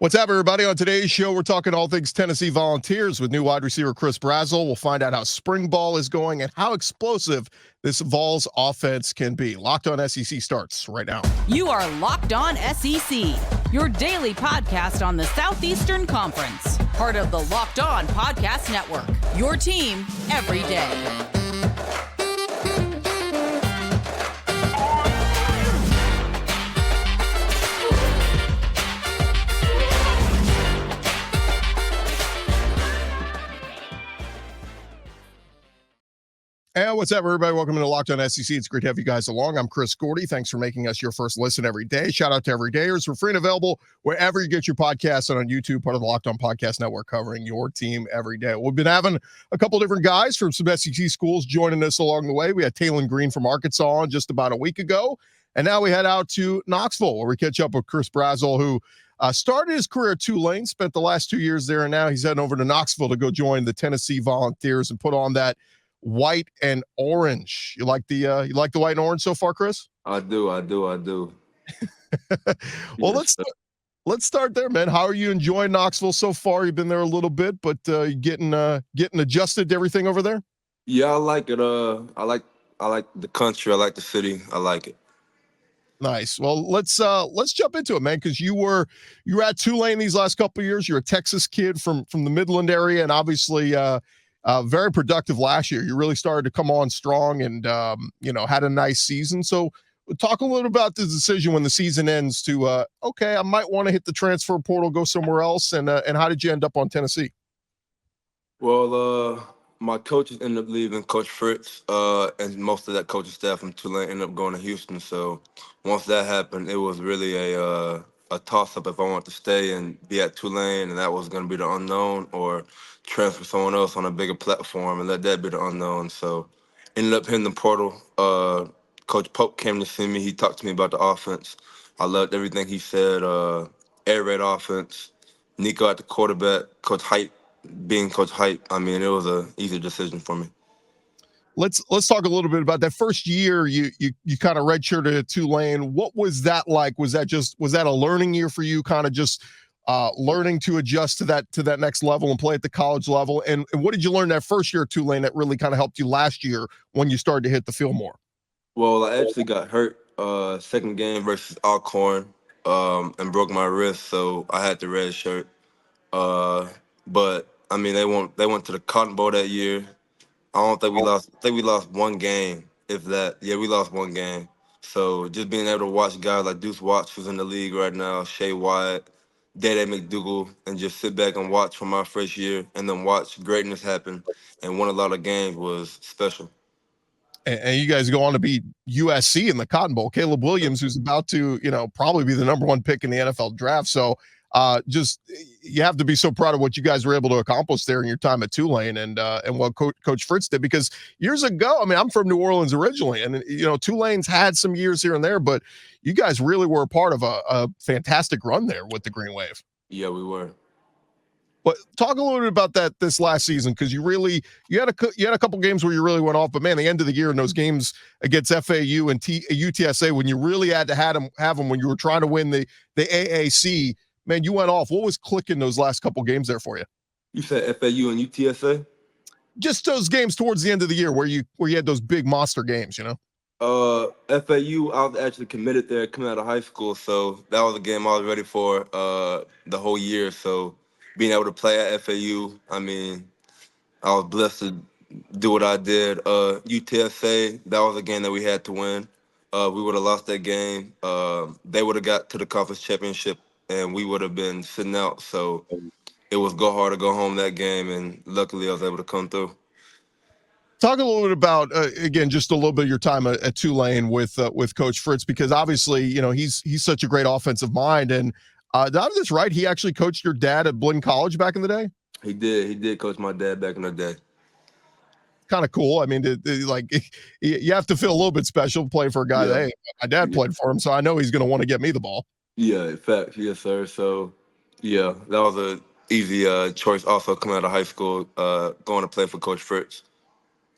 What's up, everybody? On today's show, we're talking all things Tennessee Volunteers with new wide receiver Chris Brazzell. We'll find out how spring ball is going and how explosive this Vols offense can be. Locked On SEC starts right now. You are Locked On SEC, your daily podcast on the Southeastern Conference. Part of the Locked On Podcast Network, your team every day. And what's up, everybody? Welcome to Locked On SEC. It's great to have you guys along. I'm Chris Gordy. Thanks for making us your first listen every day. Shout out to everydayers. We're free and available wherever you get your podcasts and on YouTube, part of the Locked On Podcast Network, covering your team every day. We've been having a couple different guys from some SEC schools joining us along the way. We had Talon Green from Arkansas on just about a week ago. And now we head out to Knoxville, where we catch up with Chris Brazzell, who started his career at Tulane, spent the last 2 years there, and now he's heading over to Knoxville to go join the Tennessee Volunteers and put on that white and orange. You like the white and orange so far, Chris? I do. Well, let's start there, man. How are you enjoying Knoxville so far? You've been there a little bit, but you getting adjusted to everything over there? Yeah, I like it. I like the country. I like the city. I like it. Nice. Well, let's jump into it, man, because you were at Tulane these last couple of years. You're a Texas kid from the Midland area, and obviously very productive last year. You really started to come on strong and, had a nice season. So talk a little about the decision when the season ends to, okay, I might want to hit the transfer portal, go somewhere else. And how did you end up on Tennessee? Well, my coaches ended up leaving, Coach Fritz, and most of that coaching staff from Tulane ended up going to Houston. So once that happened, it was really a toss-up if I wanted to stay and be at Tulane, and that was going to be the unknown, or transfer someone else on a bigger platform and let that be the unknown. So ended up hitting the portal. Coach Pope came to see me. He talked to me about the offense. I loved everything he said. Air raid offense, Nico at the quarterback, Coach Hype being Coach Hype. I mean, it was an easy decision for me. Let's talk a little bit about that first year. You kind of redshirted at Tulane. What was that like? Was that a learning year for you? Kind of just learning to adjust to that next level and play at the college level. And what did you learn that first year at Tulane that really kind of helped you last year when you started to hit the field more? Well, I actually got hurt second game versus Alcorn and broke my wrist, so I had the red shirt. But I mean, they went to the Cotton Bowl that year. I don't think we lost. I think we lost one game, if that. Yeah, we lost one game. So just being able to watch guys like Deuce Watts, who's in the league right now, Shea Wyatt, Dede McDougal, and just sit back and watch from my first year and then watch greatness happen and win a lot of games was special. And you guys go on to beat USC in the Cotton Bowl. Caleb Williams, who's about to, probably be the number one pick in the NFL draft. So just you have to be so proud of what you guys were able to accomplish there in your time at Tulane and what Coach Fritz did, because years ago, I mean, I'm from New Orleans originally, and Tulane's had some years here and there, but you guys really were a part of a fantastic run there with the Green Wave. Yeah, we were. But talk a little bit about that this last season, because you had a couple games where you really went off, but man, the end of the year in those games against FAU and UTSA, when you really had to have them when you were trying to win the AAC. Man, you went off. What was clicking those last couple games there for you? You said FAU and UTSA? Just those games towards the end of the year where you had those big monster games, FAU, I was actually committed there coming out of high school, so that was a game I was ready for the whole year. So being able to play at FAU, I mean, I was blessed to do what I did. UTSA, that was a game that we had to win. We would have lost that game. They would have got to the conference championship, and we would have been sitting out. So it was go hard or go home that game, and luckily I was able to come through. Talk a little bit about, again, just a little bit of your time at Tulane with Coach Fritz, because obviously, he's such a great offensive mind. And did I have this right? He actually coached your dad at Blinn College back in the day? He did coach my dad back in the day. Kind of cool. I mean, you have to feel a little bit special playing for a guy that, hey, my dad played for him, so I know he's going to want to get me the ball. Yeah, in fact, yes, sir. So, yeah, that was a easy choice also coming out of high school, going to play for Coach Fritz.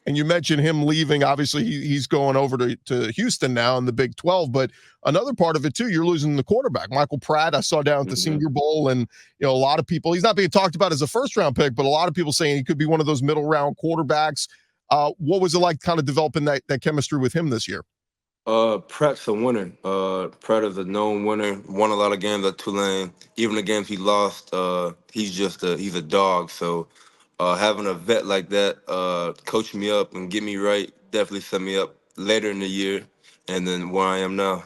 And you mentioned him leaving. Obviously, he's going over to Houston now in the Big 12. But another part of it, too, you're losing the quarterback. Michael Pratt, I saw down at the Senior Bowl. And, a lot of people, he's not being talked about as a first-round pick, but a lot of people saying he could be one of those middle-round quarterbacks. What was it like kind of developing that chemistry with him this year? Pratt's a winner. Pratt is a known winner. Won a lot of games at Tulane. Even the games he lost, he's a dog. So having a vet like that coach me up and get me right definitely set me up later in the year, and then where I am now.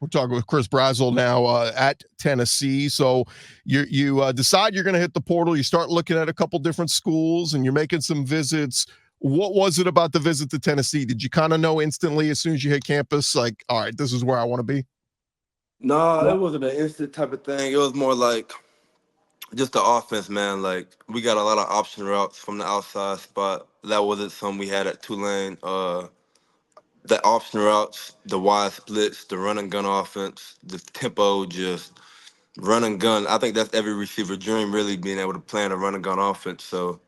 We're talking with Chris Brazzell now at Tennessee. So you decide you're going to hit the portal. You start looking at a couple different schools, and you're making some visits. What was it about the visit to Tennessee? Did you kind of know instantly as soon as you hit campus, like, all right, this is where I want to be? No, it wasn't an instant type of thing. It was more like just the offense, man. Like, we got a lot of option routes from the outside spot. That wasn't something we had at Tulane. The option routes, the wide splits, the run and gun offense, the tempo, just run and gun. I think that's every receiver dream, really, being able to play in a run and gun offense. So,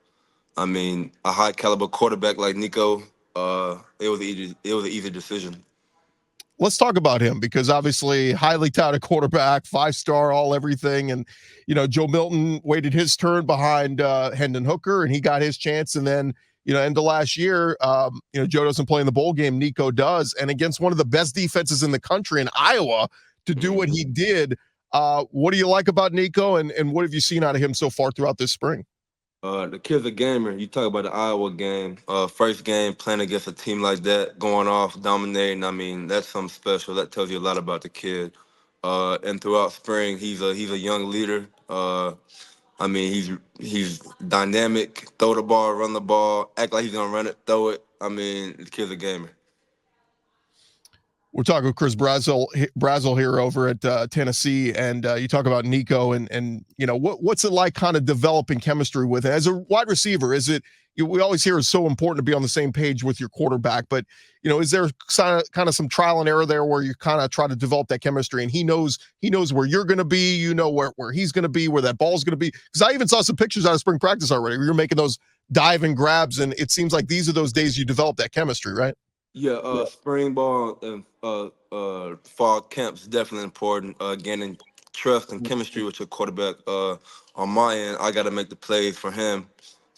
I mean, a high caliber quarterback like Nico, it was an easy decision. Let's talk about him, because obviously highly touted quarterback, 5-star, all everything. And, Joe Milton waited his turn behind Hendon Hooker, and he got his chance. And then, end of last year, Joe doesn't play in the bowl game. Nico does. And against one of the best defenses in the country in Iowa to do what he did. What do you like about Nico, and what have you seen out of him so far throughout this spring? The kid's a gamer. You talk about the Iowa game, first game playing against a team like that, going off, dominating. I mean, that's something special. That tells you a lot about the kid. And throughout spring, he's a young leader. I mean, he's dynamic. Throw the ball, run the ball, act like he's gonna run it, throw it. I mean, the kid's a gamer. We're talking with Chris Brazzell here over at Tennessee, and you talk about Nico, and what's it like kind of developing chemistry with it as a wide receiver? Is it, we always hear it's so important to be on the same page with your quarterback, but is there kind of some trial and error there where you kind of try to develop that chemistry, and he knows where you're going to be, where he's going to be, where that ball's going to be? Because I even saw some pictures out of spring practice already where you're making those dive and grabs, and it seems like these are those days you develop that chemistry, right? Yeah, spring ball and fall camp's definitely important. Gaining trust and chemistry with your quarterback. On my end, I got to make the plays for him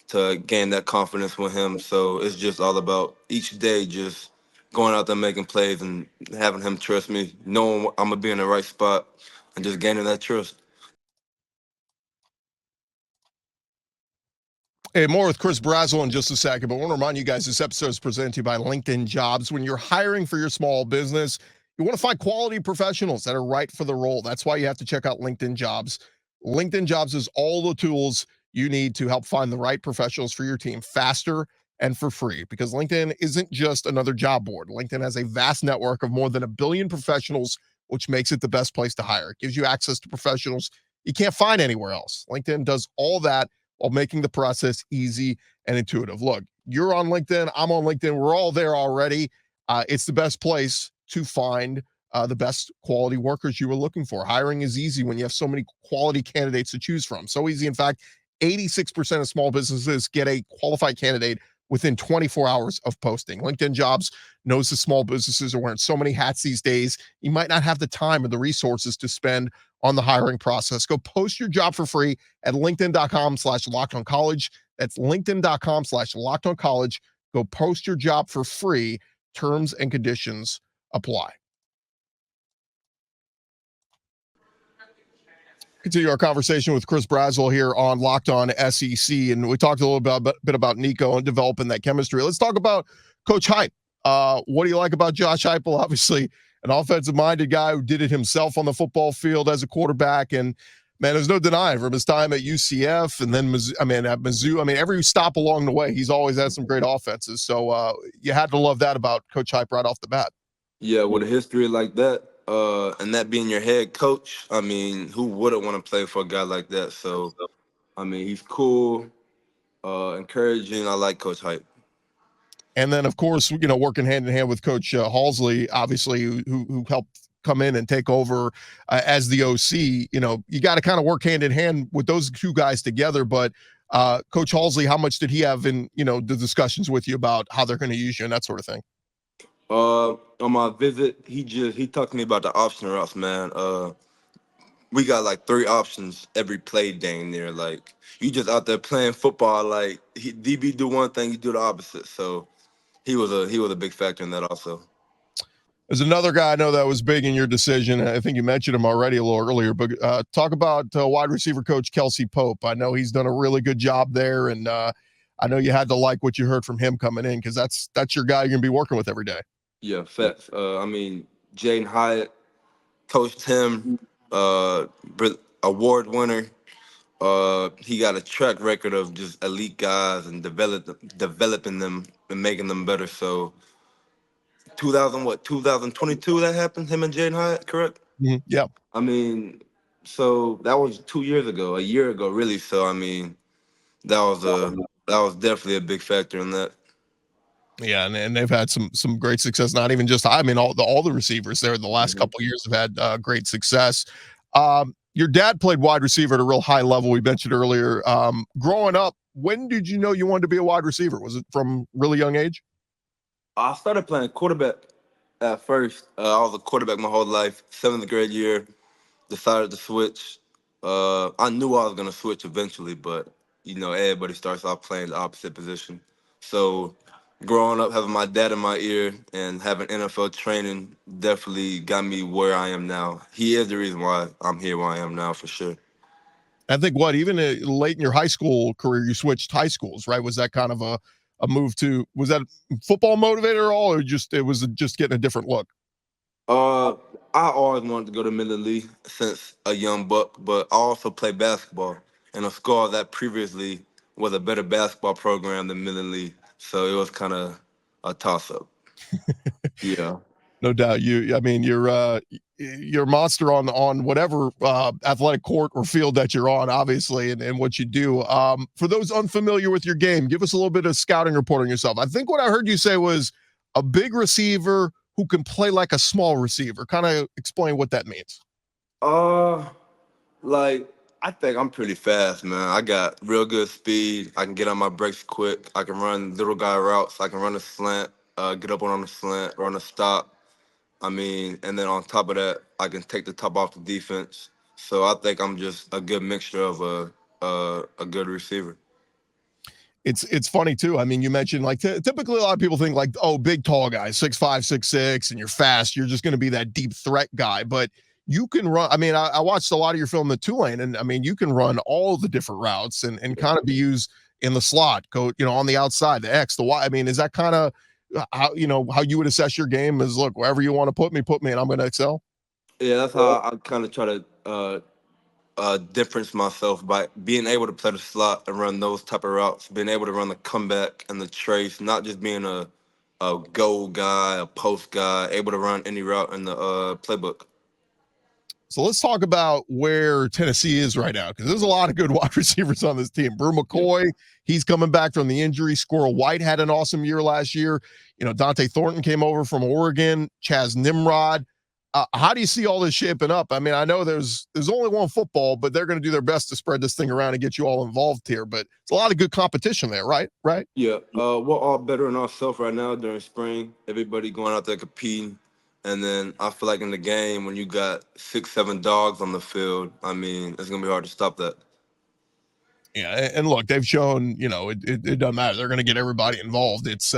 to gain that confidence with him. So it's just all about each day just going out there making plays and having him trust me, knowing I'm going to be in the right spot, and just gaining that trust. Hey, more with Chris Brazzell in just a second, but I want to remind you guys this episode is presented to you by LinkedIn Jobs. When you're hiring for your small business, you want to find quality professionals that are right for the role. That's why you have to check out LinkedIn Jobs. LinkedIn Jobs is all the tools you need to help find the right professionals for your team faster and for free, because LinkedIn isn't just another job board. LinkedIn has a vast network of more than 1 billion professionals, which makes it the best place to hire. It gives you access to professionals you can't find anywhere else. LinkedIn does all that while making the process easy and intuitive. Look, you're on LinkedIn. I'm on LinkedIn. We're all there already. It's the best place to find the best quality workers you were looking for. Hiring is easy when you have so many quality candidates to choose from. So easy, in fact, 86% of small businesses get a qualified candidate within 24 hours of posting. LinkedIn Jobs knows the small businesses are wearing so many hats these days. You might not have the time or the resources to spend on the hiring process. Go post your job for free at linkedin.com/lockedoncollege. That's linkedin.com/lockedoncollege. Go post your job for free. Terms and conditions apply. Continue our conversation with Chris Brazzell here on Locked On SEC, and we talked a little bit about Nico and developing that chemistry. Let's talk about Coach Heupel. What do you like about Josh Heupel? Obviously, an offensive-minded guy who did it himself on the football field as a quarterback, and man, there's no denying from his time at UCF and then at Mizzou. Every stop along the way, he's always had some great offenses. So you had to love that about Coach Heupel right off the bat. Yeah, with a history like that, and that being your head coach, who wouldn't want to play for a guy like that? So, he's cool, encouraging. I like Coach Heupel. And then, of course, working hand in hand with Coach Holley, obviously, who helped come in and take over as the OC. You got to kind of work hand in hand with those two guys together. But Coach Halsey, how much did he have in, the discussions with you about how they're going to use you and that sort of thing? On my visit, he talked to me about the option routes, man. We got like 3 options every play dang near. Like, you just out there playing football. Like, DB do one thing, you do the opposite. So he was a big factor in that also. There's another guy I know that was big in your decision. I think you mentioned him already a little earlier, but talk about wide receiver coach Kelsey Pope. I know he's done a really good job there, and I know you had to like what you heard from him coming in, because that's your guy you're going to be working with every day. Yeah, facts. I mean, Jaden Hyatt coached him, award winner. He got a track record of just elite guys and developing them and making them better. So 2022 that happened, him and Jaden Hyatt, correct? Mm-hmm. Yeah. I mean, so that was 2 years ago, a year ago, really. So I mean, that was definitely a big factor in that. Yeah, and they've had some great success. Not even just, I mean, all the receivers there the last couple of years have had great success. Your dad played wide receiver at a real high level. We mentioned earlier. Growing up, when did you know you wanted to be a wide receiver? Was it from really young age? I started playing quarterback at first. I was a quarterback my whole life. 7th grade year, decided to switch. I knew I was gonna switch eventually, but everybody starts off playing the opposite position. So growing up, having my dad in my ear and having NFL training definitely got me where I am now. He is the reason why I'm here where I am now, for sure. I think even late in your high school career, you switched high schools, right? Was that kind of a move was that football motivator at all, or it was just getting a different look? I always wanted to go to Midland Lee since a young buck, but I also played basketball in a school that previously was a better basketball program than Midland Lee. So it was kind of a toss-up. Yeah. No doubt. You're a monster on whatever athletic court or field that you're on, obviously, and what you do. For those unfamiliar with your game, give us a little bit of scouting report on yourself. I think what I heard you say was a big receiver who can play like a small receiver. Kind of explain what that means. Like, I think I'm pretty fast, man. I got real good speed. I can get on my brakes quick. I can run little guy routes. I can run a slant, get up on a slant, run a stop. I mean, and then on top of that, I can take the top off the defense. So I think I'm just a good mixture of a good receiver. It's funny too. I mean, you mentioned like typically a lot of people think like, oh, big tall guy, 6'5", 6'6", and you're fast. You're just going to be that deep threat guy, but you can run. I mean, I watched a lot of your film at Tulane, and I mean, you can run all the different routes and kind of be used in the slot, on the outside, the X, the Y. I mean, is that kind of how you would assess your game? Is, look, wherever you want to put me, and I'm going to excel? Yeah, that's how I kind of try to difference myself by being able to play the slot and run those type of routes, being able to run the comeback and the trace, not just being a goal guy, a post guy, able to run any route in the playbook. So let's talk about where Tennessee is right now, because there's a lot of good wide receivers on this team. Bru McCoy, he's coming back from the injury. Squirrel White had an awesome year last year. Donte Thornton came over from Oregon. Chaz Nimrod. How do you see all this shaping up? I mean, I know there's only one football, but they're going to do their best to spread this thing around and get you all involved here. But it's a lot of good competition there, right? Right? Yeah. We're all bettering ourselves right now during spring. Everybody going out there competing. And then I feel like in the game, when you got 6, 7 dogs on the field, I mean, it's going to be hard to stop that. Yeah, and look, they've shown, it doesn't matter. They're going to get everybody involved. It's,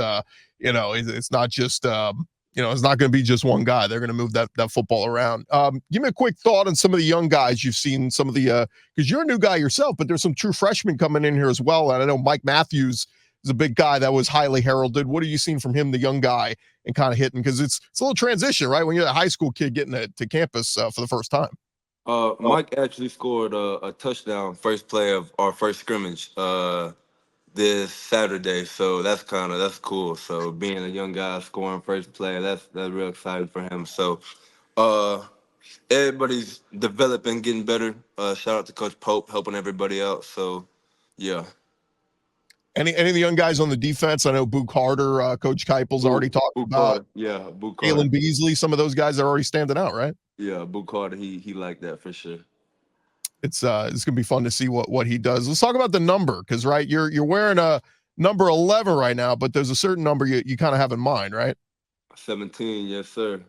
it's not just, it's not going to be just one guy. They're going to move that football around. Give me a quick thought on some of the young guys you've seen, some of the, because you're a new guy yourself, but there's some true freshmen coming in here as well. And I know Mike Matthews is a big guy that was highly heralded. What have you seen from him, the young guy, and kind of hitting? Because it's a little transition, right? When you're a high school kid getting to campus for the first time. Mike actually scored a touchdown first play of our first scrimmage this Saturday, so that's cool. So being a young guy scoring first play, that's real exciting for him. So everybody's developing, getting better. Shout out to Coach Pope helping everybody out. So yeah. Any of the young guys on the defense? I know Boo Carter, Coach Heupel's already talked about. Yeah, Boo Carter. Kalen Beasley, some of those guys are already standing out, right? Yeah, Boo Carter, he liked that for sure. It's gonna be fun to see what he does. Let's talk about the number, because right, you're wearing a number 11 right now, but there's a certain number you kind of have in mind, right? 17, yes, sir.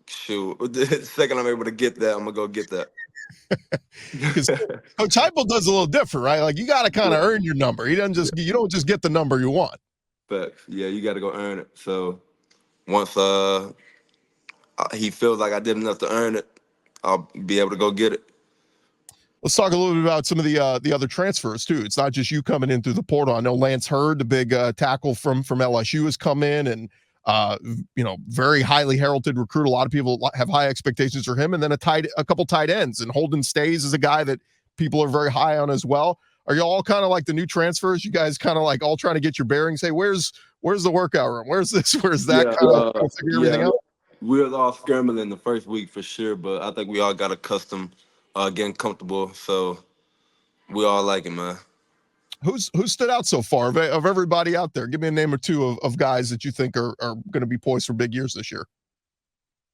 Shoot, the second I'm able to get that, I'm gonna go get that. Because Coach Heupel does a little different, right? Like you got to kind of earn your number. He doesn't just you don't just get the number you want. Facts. Yeah, you got to go earn it. So once he feels like I did enough to earn it, I'll be able to go get it. Let's talk a little bit about some of the other transfers too. It's not just you coming in through the portal. I know Lance Hurd, the big tackle from LSU, has come in, and very highly heralded recruit. A lot of people have high expectations for him, and then a couple tight ends. And Holden Stays is a guy that people are very high on as well. Are you all kind of like the new transfers? You guys kind of like all trying to get your bearings? Say, where's the workout room? Where's this? Where's that? Yeah, figure everything out. We were all scrambling the first week for sure, but I think we all got accustomed, getting comfortable. So we all like it, man. Who stood out so far of everybody out there? Give me a name or two of guys that you think are going to be poised for big years this year.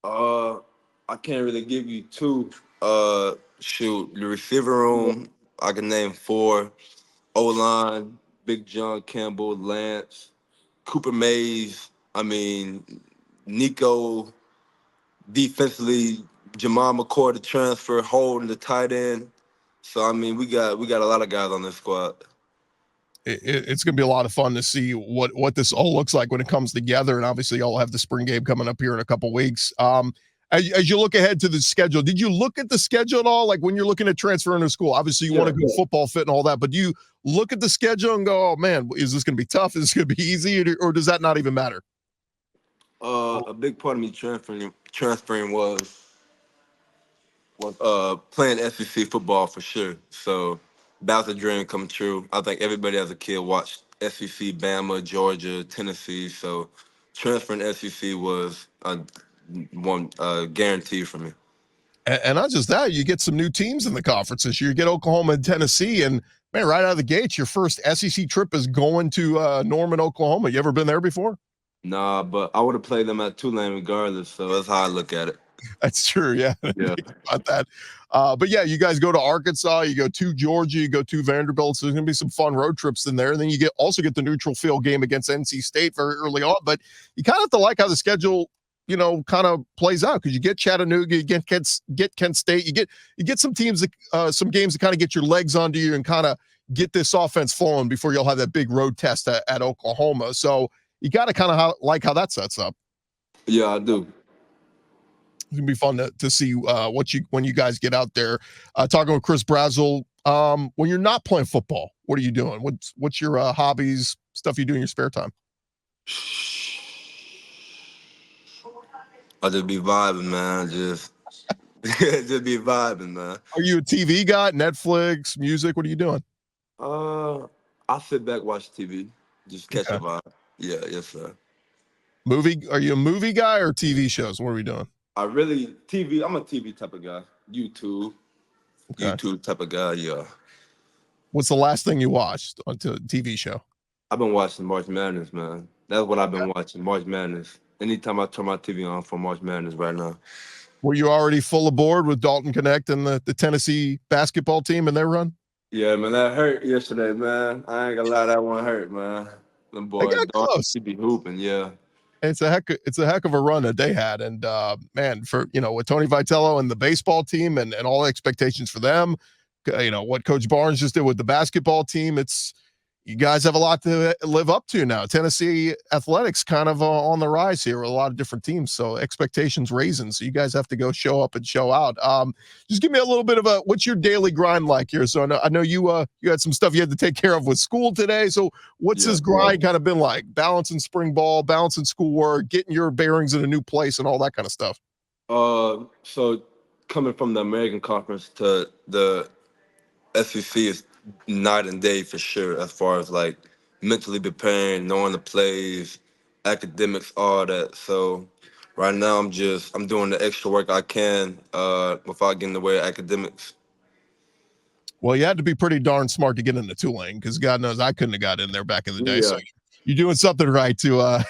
I can't really give you two. Shoot, the receiver room, I can name 4. O-line, Big John Campbell, Lance, Cooper Mays. I mean, Nico, defensively, Jamal McCoy, the transfer, Holden, the tight end. So I mean, we got a lot of guys on this squad. It's going to be a lot of fun to see what this all looks like when it comes together. And obviously y'all have the spring game coming up here in a couple weeks. As you look ahead to the schedule, did you look at the schedule at all? Like when you're looking at transferring to school, obviously you want to go football fit and all that, but do you look at the schedule and go, oh man, is this going to be tough? Is this going to be easy? Or does that not even matter? A big part of me transferring was playing SEC football for sure. So that was a dream come true. I think everybody as a kid watched SEC, Bama, Georgia, Tennessee. So transferring SEC was one guarantee for me. And not just that, you get some new teams in the conference this year. You get Oklahoma and Tennessee, and man, right out of the gate, your first SEC trip is going to Norman, Oklahoma. You ever been there before? Nah, but I would have played them at Tulane regardless. So that's how I look at it. That's true. Yeah. Yeah. About that. But yeah, you guys go to Arkansas, you go to Georgia, you go to Vanderbilt. So there's going to be some fun road trips in there. And then you also get the neutral field game against NC State very early on. But you kind of have to like how the schedule, kind of plays out, because you get Chattanooga, you get Kent State, you get some teams that some games that kind of get your legs under you and kind of get this offense flowing before you'll have that big road test at Oklahoma. So you got to kind of like how that sets up. Yeah, I do. It's gonna be fun to see when you guys get out there. Talking with Chris Brazzell. When you're not playing football, what are you doing? What's your hobbies, stuff you do in your spare time? I just be vibing, man. Just be vibing, man. Are you a TV guy? Netflix, music? What are you doing? I sit back, watch TV, just catch a vibe. Yeah, yes, sir. Movie? Are you a movie guy or TV shows? What are we doing? TV. I'm a TV type of guy. YouTube type of guy. Yeah. What's the last thing you watched on a TV show? I've been watching March Madness, man. That's what I've been watching, March Madness. Anytime I turn my TV on for March Madness right now. Were you already full aboard with Dalton Connect and the Tennessee basketball team and their run? Yeah, man, that hurt yesterday, man. I ain't gonna lie, that one hurt, man. Them boys, Dalton be hooping, yeah. It's a heck of a run that they had, and man, for with Tony Vitello and the baseball team and all the expectations for them, what Coach Barnes just did with the basketball team, you guys have a lot to live up to now. Tennessee athletics kind of on the rise here with a lot of different teams, so expectations raising. So you guys have to go show up and show out. Just give me a little bit of what's your daily grind like here? So I know you had some stuff you had to take care of with school today. So what's this grind kind of been like? Balancing spring ball, balancing schoolwork, getting your bearings in a new place, and all that kind of stuff. So coming from the American Conference to the SEC is night and day for sure, as far as like mentally preparing, knowing the plays, academics, all that. So right now I'm doing the extra work I can without getting in the way of academics. Well, you had to be pretty darn smart to get into Tulane, because God knows I couldn't have got in there back in the day. Yeah. So you're doing something right to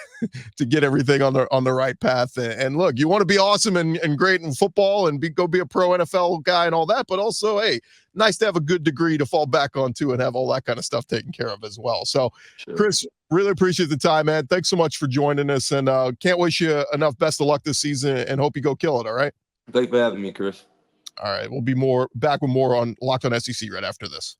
to get everything on the right path. And look, you want to be awesome and great in football and go be a pro NFL guy and all that, but also, hey, nice to have a good degree to fall back on too and have all that kind of stuff taken care of as well. So, Sure. Chris, really appreciate the time, man. Thanks so much for joining us, and can't wish you enough best of luck this season and hope you go kill it. All right. Thanks for having me, Chris. All right. We'll be back with more on Locked On SEC right after this.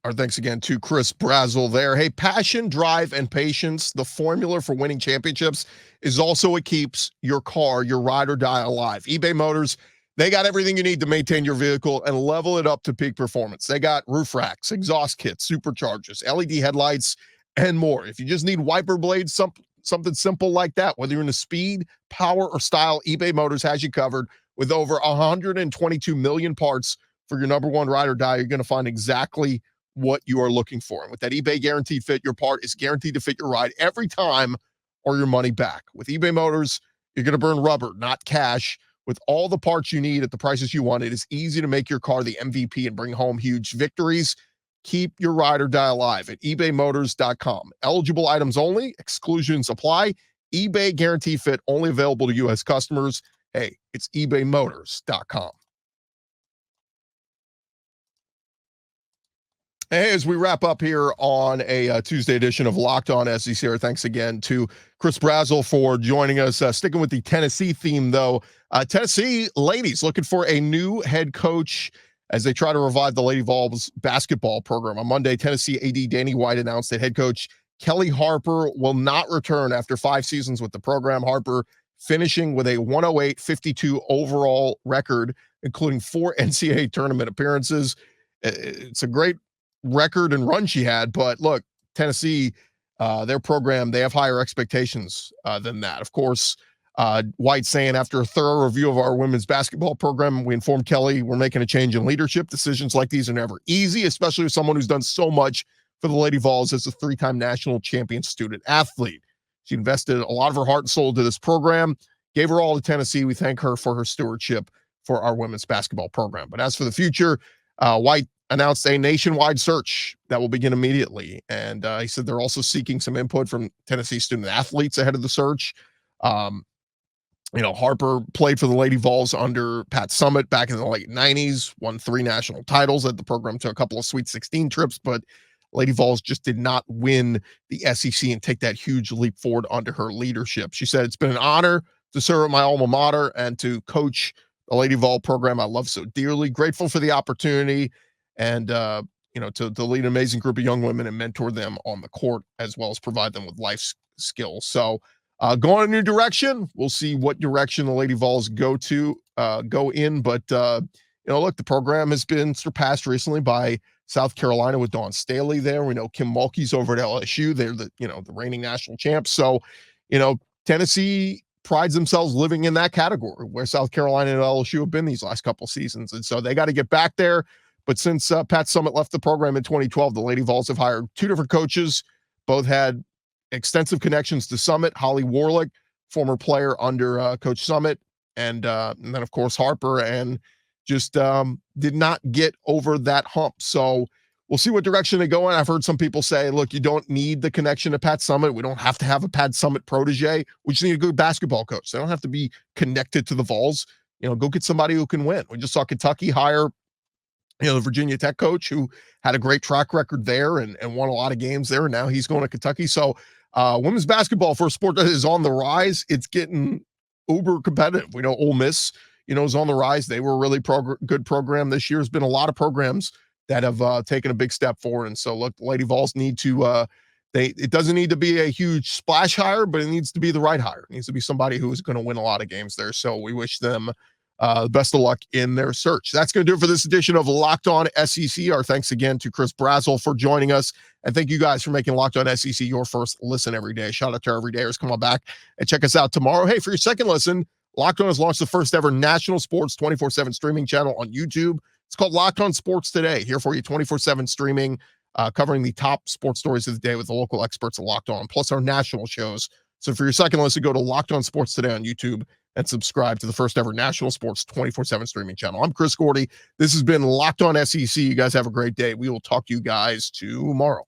Our thanks again to Chris Brazzell there. Hey, passion, drive, and patience, the formula for winning championships, is also what keeps your car, your ride or die alive. eBay Motors, they got everything you need to maintain your vehicle and level it up to peak performance. They got roof racks, exhaust kits, superchargers, LED headlights, and more. If you just need wiper blades, something simple like that, whether you're into speed, power, or style, eBay Motors has you covered. With over 122 million parts for your number one ride or die, you're going to find exactly what you are looking for. And with that eBay Guaranteed Fit, your part is guaranteed to fit your ride every time or your money back. With eBay Motors, you're going to burn rubber, not cash. With all the parts you need at the prices you want, it is easy to make your car the MVP and bring home huge victories. Keep your ride or die alive at ebaymotors.com. Eligible items only, exclusions apply. eBay Guaranteed Fit only available to U.S. customers. Hey, it's ebaymotors.com. Hey, as we wrap up here on a Tuesday edition of Locked On SEC, our thanks again to Chris Brazzell for joining us. Sticking with the Tennessee theme, though, Tennessee ladies looking for a new head coach as they try to revive the Lady Vols basketball program. On Monday, Tennessee AD Danny White announced that head coach Kelly Harper will not return after 5 seasons with the program. Harper finishing with a 108-52 overall record, including 4 NCAA tournament appearances. It's a great record and run she had, but look, Tennessee, their program, they have higher expectations than that. Of course, White saying, after a thorough review of our women's basketball program, we informed Kelly we're making a change in leadership. Decisions like these are never easy, especially with someone who's done so much for the Lady Vols as a 3-time national champion student athlete. She invested a lot of her heart and soul to this program, gave her all to Tennessee. We thank her for her stewardship for our women's basketball program. But as for the future, White announced a nationwide search that will begin immediately. And he said they're also seeking some input from Tennessee student athletes ahead of the search. Harper played for the Lady Vols under Pat Summitt back in the late 90s, won 3 national titles, led the program to a couple of Sweet 16 trips, but Lady Vols just did not win the SEC and take that huge leap forward under her leadership. She said, it's been an honor to serve at my alma mater and to coach the Lady Vol program I love so dearly. Grateful for the opportunity and, to lead an amazing group of young women and mentor them on the court, as well as provide them with life skills. So going a new direction. We'll see what direction the Lady Vols go in. But, look, the program has been surpassed recently by South Carolina with Dawn Staley there. We know Kim Mulkey's over at LSU. They're the reigning national champs. So, Tennessee prides themselves living in that category where South Carolina and LSU have been these last couple seasons. And so they got to get back there. But since Pat Summitt left the program in 2012, the Lady Vols have hired 2 different coaches. Both had extensive connections to Summitt. Holley Warlick, former player under Coach Summitt, and then, of course, Harper, and just did not get over that hump. So we'll see what direction they go in. I've heard some people say, look, you don't need the connection to Pat Summitt. We don't have to have a Pat Summitt protege. We just need a good basketball coach. They don't have to be connected to the Vols. Go get somebody who can win. We just saw Kentucky hire the Virginia Tech coach who had a great track record there and won a lot of games there. And now he's going to Kentucky. So women's basketball, for a sport that is on the rise, it's getting uber competitive. We know Ole Miss, is on the rise. They were a really good program this year. There's been a lot of programs that have taken a big step forward. And so look, the Lady Vols need to, it doesn't need to be a huge splash hire, but it needs to be the right hire. It needs to be somebody who is going to win a lot of games there. So we wish them best of luck in their search. That's going to do it for this edition of Locked On SEC. Our thanks again to Chris Brazzell for joining us. And thank you guys for making Locked On SEC your first listen every day. Shout out to our everydayers. Come on back and check us out tomorrow. Hey, for your second listen, Locked On has launched the first ever national sports 24/7 streaming channel on YouTube. It's called Locked On Sports Today. Here for you 24/7 streaming, covering the top sports stories of the day with the local experts at Locked On, plus our national shows. So for your second listen, go to Locked On Sports Today on YouTube and subscribe to the first ever national sports 24/7 streaming channel. I'm Chris Gordy. This has been Locked On SEC. You guys have a great day. We will talk to you guys tomorrow.